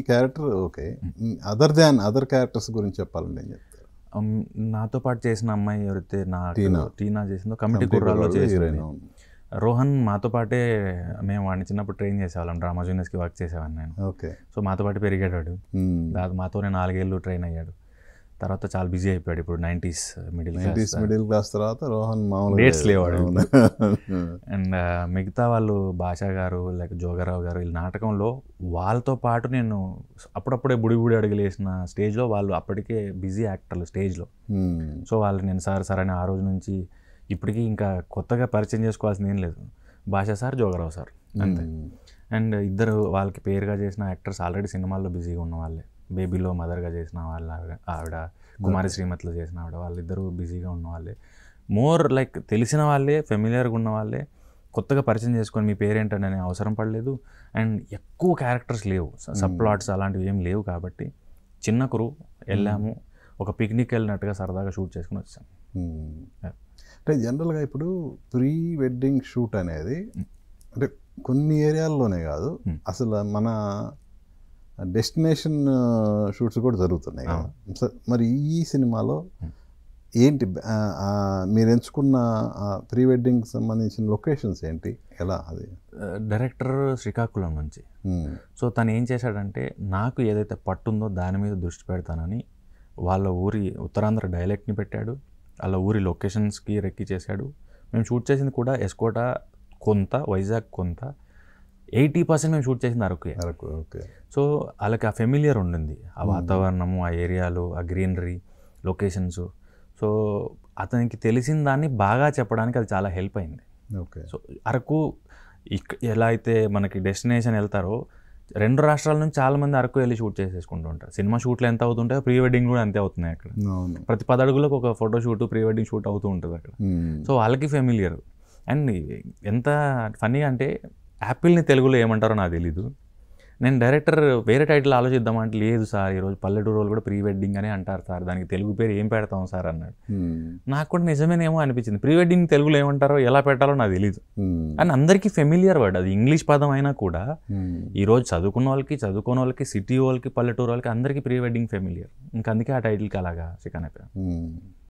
Character okay. Other characters గురించి చెప్పాలండి ఏం చెప్తారు? నాతో పాటు చేసిన అమ్మాయి ఎవరైతే టీనా. టీనా చేసిందో కమిటీ కుర్రాల్లో చేసింది. హీరోయిన్. రోహన్ మాతో పాటే మేము వాడిని చిన్నప్పుడు ట్రైన్ చేసేవాళ్ళం, డ్రామా జూనియర్స్కి వర్క్ చేసేవాడిని నేను. ఓకే. సో మాతో పాటు పెరిగాడు. మాతోనే 4 ఏళ్ళు ట్రైన్ అయ్యాడు. తర్వాత చాలా బిజీ అయిపోయాడు. ఇప్పుడు 90s మిడిల్ క్లాస్ తర్వాత రోహన్ మామూలు డేట్స్ లేవాడు. అండ్ మిగతా వాళ్ళు భాషా గారు లేక జోగారావు గారు వీళ్ళ నాటకంలో వాళ్ళతో పాటు నేను అప్పుడప్పుడే బుడి అడుగులు వేసిన స్టేజ్లో వాళ్ళు అప్పటికే బిజీ యాక్టర్లు స్టేజ్లో. సో వాళ్ళు నేను సార్ అని ఆ రోజు నుంచి ఇప్పటికీ ఇంకా కొత్తగా పరిచయం చేసుకోవాల్సింది ఏం లేదు. భాషా సార్, జోగారావు సార్ అంతే. అండ్ ఇద్దరు వాళ్ళకి పేరుగా చేసిన యాక్టర్స్ ఆల్రెడీ సినిమాల్లో బిజీగా ఉన్న వాళ్ళే. బేబీలో మదర్గా చేసిన వాళ్ళ ఆవిడ, కుమారి శ్రీమతిలో చేసిన ఆవిడ, వాళ్ళిద్దరూ బిజీగా ఉన్న వాళ్ళే. మోర్ లైక్ తెలిసిన వాళ్ళే, ఫెమిలియర్గా ఉన్న వాళ్ళే. కొత్తగా పరిచయం చేసుకొని మీ పేరేంటని అనే అవసరం పడలేదు. అండ్ ఎక్కువ క్యారెక్టర్స్ లేవు, సబ్ ప్లాట్స్ అలాంటివి ఏం లేవు. కాబట్టి చిన్న కురు వెళ్ళాము, ఒక పిక్నిక్ వెళ్ళినట్టుగా సరదాగా షూట్ చేసుకుని వచ్చాము. అంటే జనరల్గా ఇప్పుడు ప్రీ వెడ్డింగ్ షూట్ అనేది అంటే కొన్ని ఏరియాల్లోనే కాదు, అసలు మన డెస్టినేషన్ షూట్స్ కూడా జరుగుతున్నాయి కదా. మరి ఈ సినిమాలో ఏంటి మీరు ఎంచుకున్న ప్రీ వెడ్డింగ్ సంబంధించిన లొకేషన్స్ ఏంటి, ఎలా? అది డైరెక్టర్ శ్రీకాకుళం నుంచి. సో తను ఏం చేశాడంటే నాకు ఏదైతే పట్టుందో దాని మీద దృష్టి పెడతానని వాళ్ళ ఊరి ఉత్తరాంధ్ర డైలెక్ట్ని పెట్టాడు, వాళ్ళ ఊరి లొకేషన్స్కి రెక్కి చేశాడు. మేము షూట్ చేసింది కూడా ఎస్కోట కొంత, వైజాగ్ కొంత, 80% మేము షూట్ చేసింది అరకు. ఓకే. సో వాళ్ళకి ఆ ఫెమిలియర్ ఉండింది, ఆ వాతావరణము, ఆ ఏరియాలు, ఆ గ్రీనరీ, లొకేషన్స్. సో అతనికి తెలిసిన దాన్ని బాగా చెప్పడానికి అది చాలా హెల్ప్ అయింది. ఓకే. సో అరకు ఎలా అయితే మనకి డెస్టినేషన్ వెళ్తారో 2 రాష్ట్రాల నుంచి చాలామంది అరకు వెళ్ళి షూట్ చేసేసుకుంటూ ఉంటారు. సినిమా షూట్లు ఎంత అవుతుంటాయో ప్రీ వెడ్డింగ్ కూడా అంతే అవుతున్నాయి అక్కడ. ప్రతి 10 అడుగులకు ఒక photo shoot, pre wedding shoot అవుతూ ఉంటుంది అక్కడ. సో వాళ్ళకి ఫెమిలియర్. అండ్ ఎంత ఫన్నీగా అంటే యాపిల్ని తెలుగులో ఏమంటారో నాకు తెలీదు. నేను డైరెక్టర్ వేరే టైటిల్ ఆలోచిద్దామంటే లేదు సార్, ఈరోజు పల్లెటూరు వాళ్ళు కూడా ప్రీ వెడ్డింగ్ అనే అంటారు సార్, దానికి తెలుగు పేరు ఏం పెడతాం సార్ అన్నాడు. నాకు కూడా నిజమేనేమో అనిపించింది. ప్రీ వెడ్డింగ్ తెలుగులో ఏమంటారో ఎలా పెట్టాలో నాకు తెలీదు. అండ్ అందరికీ ఫెమిలియర్ వర్డ్ అది, ఇంగ్లీష్ పదం అయినా కూడా ఈరోజు చదువుకున్న వాళ్ళకి, చదువుకున్న వాళ్ళకి, సిటీ వాళ్ళకి, పల్లెటూరు వాళ్ళకి అందరికీ ప్రీ వెడ్డింగ్ ఫెమిలియర్. ఇంకా అందుకే ఆ టైటిల్కి అలాగా చికెన్ అయిపోయాను.